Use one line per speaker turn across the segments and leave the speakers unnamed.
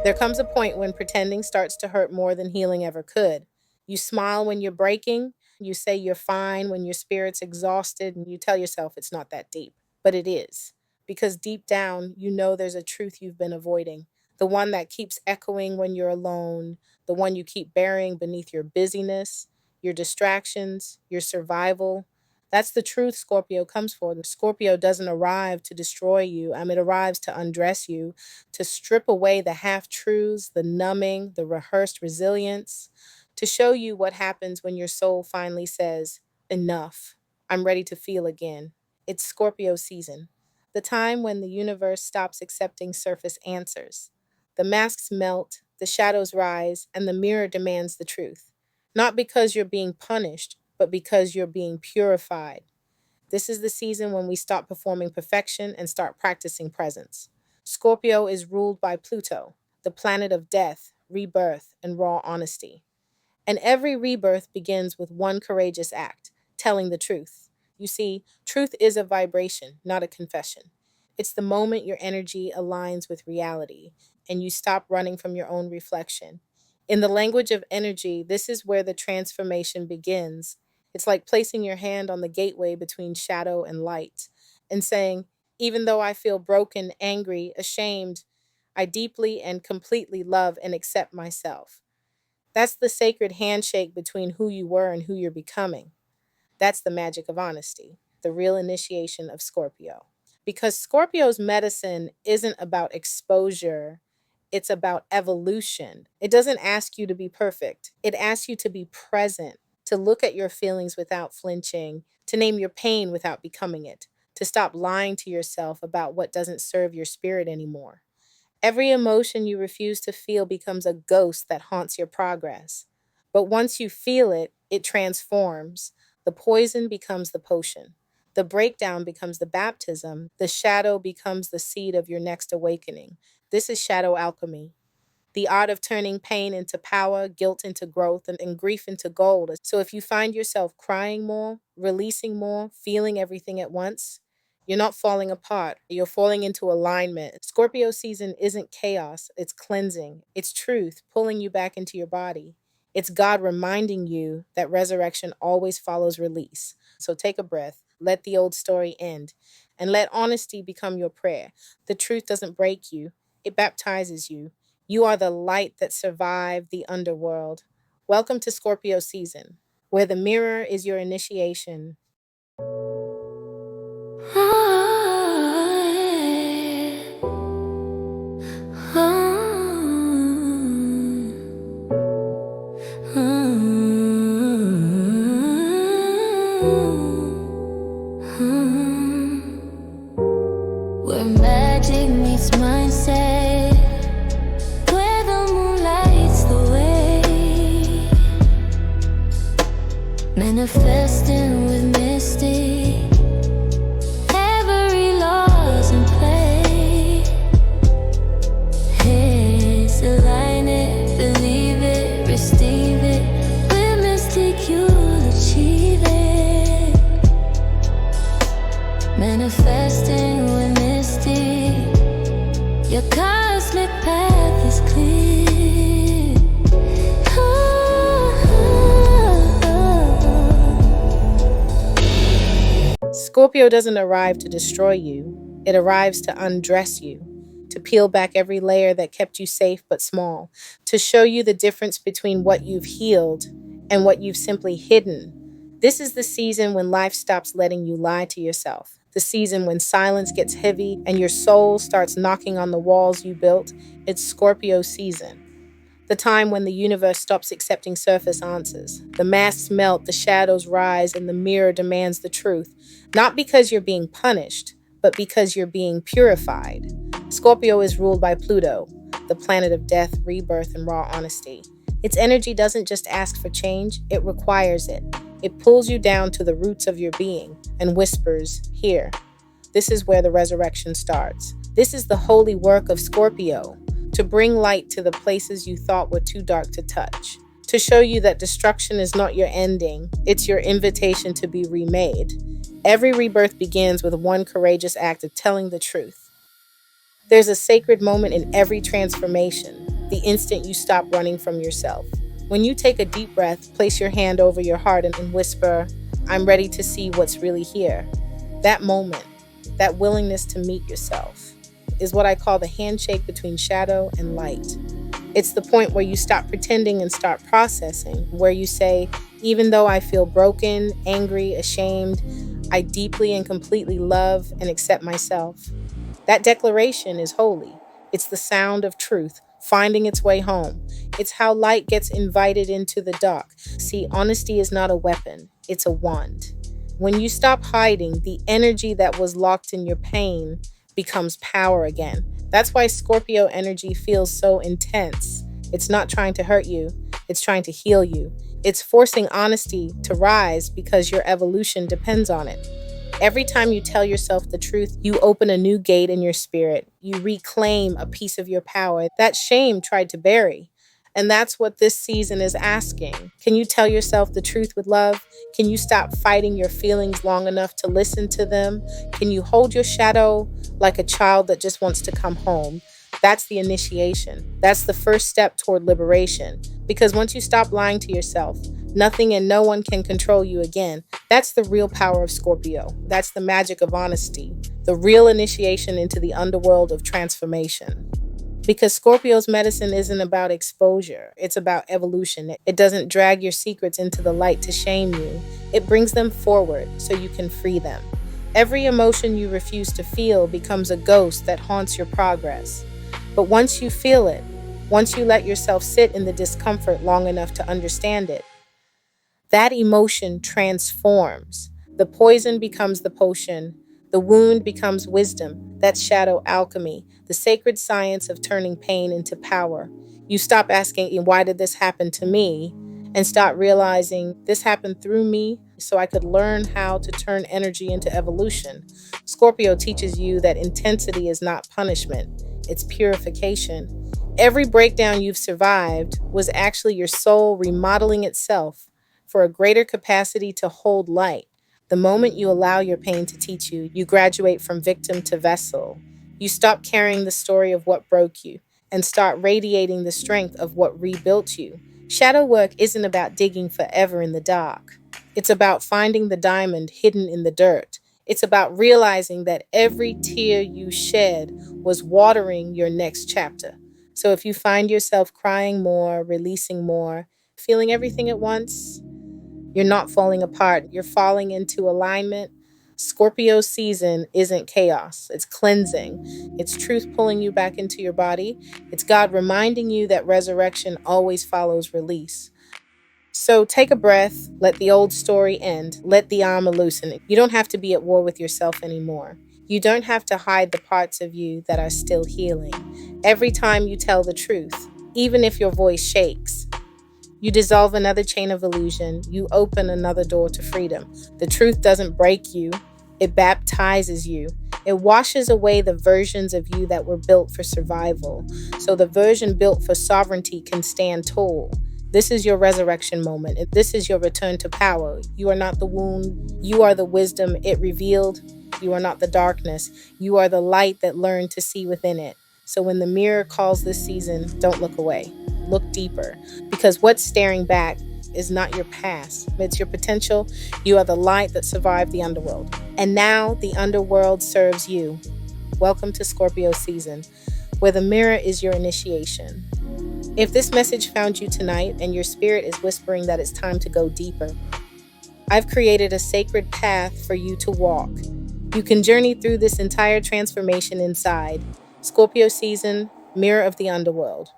There comes a point when pretending starts to hurt more than healing ever could. You smile when you're breaking, you say you're fine when your spirit's exhausted, and you tell yourself it's not that deep. But it is. Because deep down, you know there's a truth you've been avoiding. The one that keeps echoing when you're alone, the one you keep burying beneath your busyness, your distractions, your survival. That's the truth Scorpio comes for. The Scorpio doesn't arrive to destroy you. It arrives to undress you, to strip away the half truths, the numbing, the rehearsed resilience, to show you what happens when your soul finally says, enough, I'm ready to feel again. It's Scorpio season, the time when the universe stops accepting surface answers. The masks melt, the shadows rise, and the mirror demands the truth. Not because you're being punished, but because you're being purified. This is the season when we stop performing perfection and start practicing presence. Scorpio is ruled by Pluto, the planet of death, rebirth, and raw honesty. And every rebirth begins with one courageous act, telling the truth. You see, truth is a vibration, not a confession. It's the moment your energy aligns with reality and you stop running from your own reflection. In the language of energy, this is where the transformation begins. It's like placing your hand on the gateway between shadow and light and saying, even though I feel broken, angry, ashamed, I deeply and completely love and accept myself. That's the sacred handshake between who you were and who you're becoming. That's the magic of honesty, the real initiation of Scorpio. Because Scorpio's medicine isn't about exposure, it's about evolution. It doesn't ask you to be perfect, it asks you to be present, to look at your feelings without flinching, to name your pain without becoming it, to stop lying to yourself about what doesn't serve your spirit anymore. Every emotion you refuse to feel becomes a ghost that haunts your progress. But once you feel it, it transforms. The poison becomes the potion. The breakdown becomes the baptism. The shadow becomes the seed of your next awakening. This is Shadow Alchemy, the art of turning pain into power, guilt into growth, and grief into gold. So if you find yourself crying more, releasing more, feeling everything at once, you're not falling apart. You're falling into alignment. Scorpio season isn't chaos. It's cleansing. It's truth pulling you back into your body. It's God reminding you that resurrection always follows release. So take a breath. Let the old story end. And let honesty become your prayer. The truth doesn't break you. It baptizes you. You are the light that survived the underworld. Welcome to Scorpio season, where the mirror is your initiation.
Where magic meets mindset, where the moon lights the way, manifesting with Mystique, every law's in play. It's align it, believe it, receive it. With Mystique you'll achieve it. Manifesting with Mystique, your cosmic path is clear.
Scorpio doesn't arrive to destroy you. It arrives to undress you, to peel back every layer that kept you safe but small, to show you the difference between what you've healed and what you've simply hidden. This is the season when life stops letting you lie to yourself. The season when silence gets heavy and your soul starts knocking on the walls you built. It's Scorpio season. The time when the universe stops accepting surface answers. The masks melt, the shadows rise, and the mirror demands the truth. Not because you're being punished, but because you're being purified. Scorpio is ruled by Pluto, the planet of death, rebirth, and raw honesty. Its energy doesn't just ask for change, it requires it. It pulls you down to the roots of your being and whispers, here. This is where the resurrection starts. This is the holy work of Scorpio, to bring light to the places you thought were too dark to touch, to show you that destruction is not your ending, it's your invitation to be remade. Every rebirth begins with one courageous act of telling the truth. There's a sacred moment in every transformation, the instant you stop running from yourself. When you take a deep breath, place your hand over your heart and whisper, "I'm ready to see what's really here." That moment, that willingness to meet yourself, is what I call the handshake between shadow and light. It's the point where you stop pretending and start processing, where you say, "Even though I feel broken, angry, ashamed, I deeply and completely love and accept myself." That declaration is holy. It's the sound of truth finding its way home. It's how light gets invited into the dark. See, honesty is not a weapon, it's a wand. When you stop hiding, the energy that was locked in your pain becomes power again. That's why Scorpio energy feels so intense. It's not trying to hurt you, it's trying to heal you. It's forcing honesty to rise because your evolution depends on it. Every time you tell yourself the truth, you open a new gate in your spirit. You reclaim a piece of your power that shame tried to bury. And that's what this season is asking. Can you tell yourself the truth with love? Can you stop fighting your feelings long enough to listen to them? Can you hold your shadow like a child that just wants to come home? That's the initiation. That's the first step toward liberation. Because once you stop lying to yourself, nothing and no one can control you again. That's the real power of Scorpio. That's the magic of honesty, the real initiation into the underworld of transformation. Because Scorpio's medicine isn't about exposure, it's about evolution. It doesn't drag your secrets into the light to shame you. It brings them forward so you can free them. Every emotion you refuse to feel becomes a ghost that haunts your progress. But once you feel it, once you let yourself sit in the discomfort long enough to understand it, that emotion transforms. The poison becomes the potion. The wound becomes wisdom. That's Shadow Alchemy, the sacred science of turning pain into power. You stop asking, "Why did this happen to me?" and start realizing, "This happened through me so I could learn how to turn energy into evolution." Scorpio teaches you that intensity is not punishment, it's purification. Every breakdown you've survived was actually your soul remodeling itself for a greater capacity to hold light. The moment you allow your pain to teach you, you graduate from victim to vessel. You stop carrying the story of what broke you and start radiating the strength of what rebuilt you. Shadow work isn't about digging forever in the dark. It's about finding the diamond hidden in the dirt. It's about realizing that every tear you shed was watering your next chapter. So if you find yourself crying more, releasing more, feeling everything at once, you're not falling apart. You're falling into alignment. Scorpio season isn't chaos. It's cleansing. It's truth pulling you back into your body. It's God reminding you that resurrection always follows release. So take a breath. Let the old story end. Let the armor loosen. You don't have to be at war with yourself anymore. You don't have to hide the parts of you that are still healing. Every time you tell the truth, even if your voice shakes, you dissolve another chain of illusion. You open another door to freedom. The truth doesn't break you. It baptizes you. It washes away the versions of you that were built for survival. So the version built for sovereignty can stand tall. This is your resurrection moment. This is your return to power. You are not the wound. You are the wisdom it revealed. You are not the darkness. You are the light that learned to see within it. So when the mirror calls this season, don't look away. Look deeper, because what's staring back is not your past. It's your potential. You are the light that survived the underworld. And now the underworld serves you. Welcome to Scorpio season, where the mirror is your initiation. If this message found you tonight and your spirit is whispering that it's time to go deeper, I've created a sacred path for you to walk. You can journey through this entire transformation inside. Scorpio season, Mirror of the Underworld,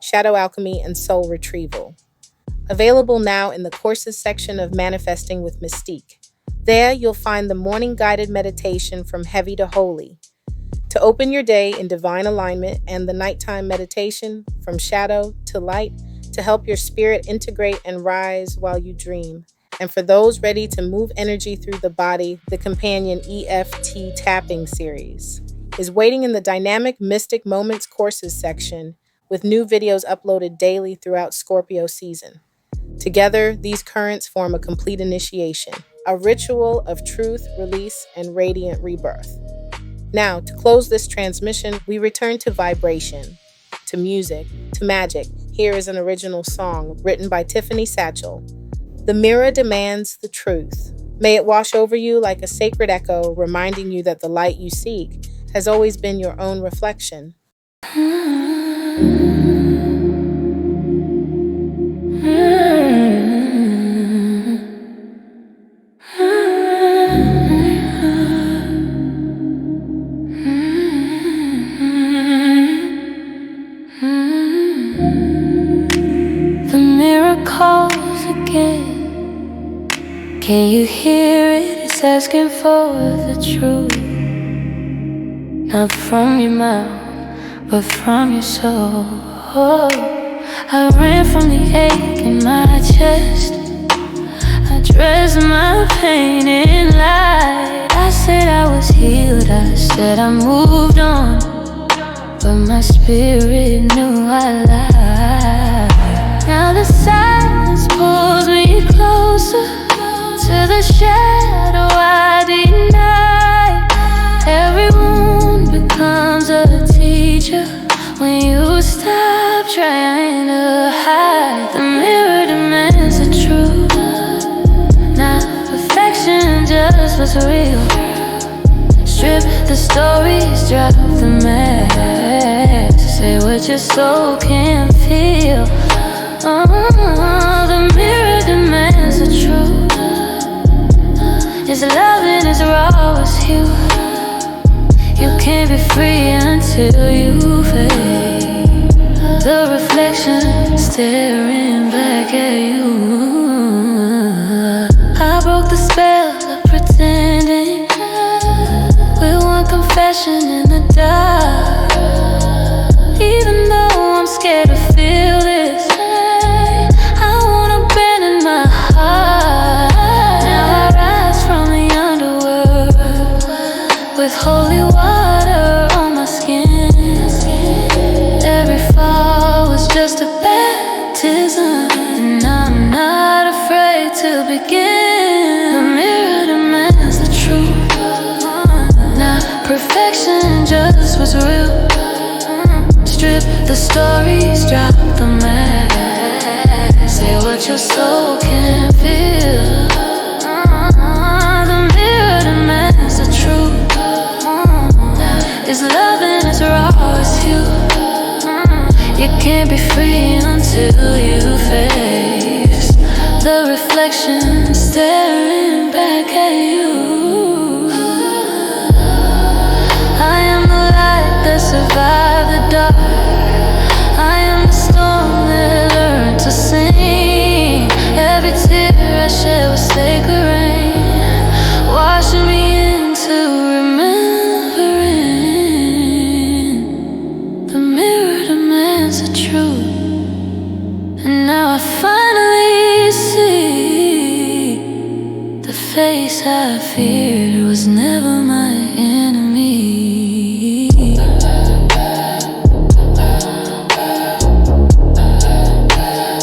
Shadow Alchemy, and Soul Retrieval. Available now in the courses section of Manifesting with Mystique. There you'll find the morning guided meditation from heavy to holy, to open your day in divine alignment, and the nighttime meditation from shadow to light to help your spirit integrate and rise while you dream. And for those ready to move energy through the body, the companion EFT Tapping Series is waiting in the Dynamic Mystic Moments courses section, with new videos uploaded daily throughout Scorpio season. Together, these currents form a complete initiation, a ritual of truth, release, and radiant rebirth. Now, to close this transmission, we return to vibration. to music, to magic, here is an original song written by Tiffany Satchel. The mirror demands the truth. May it wash over you like a sacred echo, reminding you that the light you seek has always been your own reflection.
The mirror calls again. Can you hear it? It's asking for the truth. Not from your mouth, but from your soul. I ran from the ache in my chest. I dressed my pain in light. I said I was healed, I said I moved on, but my spirit knew I lied. Now the silence pulls me closer to the shadow I deny. Every wound becomes a teacher when you stop trying to hide. The mirror demands the truth, not perfection, just what's real. Strip the stories, drop the mask. Say what your soul can feel. The mirror demands the truth. Just loving as raw as you. You can't be free until you fade. The reflection staring back at you. I broke the spell of pretending with one confession in the dark. Even though I'm scared to feel this, I won't abandon my heart. Now I rise from the underworld with holy water on my skin. Every fall was just a baptism, and I'm not afraid to begin. The mirror demands the truth, not perfection, just what's real. Strip the stories, drop the mask. Say what your soul can feel. The mirror demands the truth. Is loving as raw as you. You can't be free until you face the reflection staring back at you. I am the light that survived the dark. I am the storm that learned to sing. Every tear I shed was sacred rain, washing me into remembering. The mirror demands the truth, and now I finally see the face I feared was never my enemy.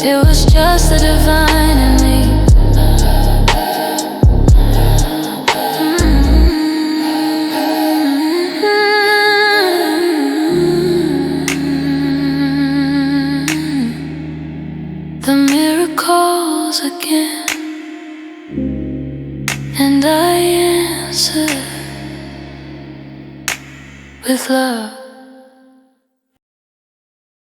It was just the divine in me. The mirror calls again, and I answer with love.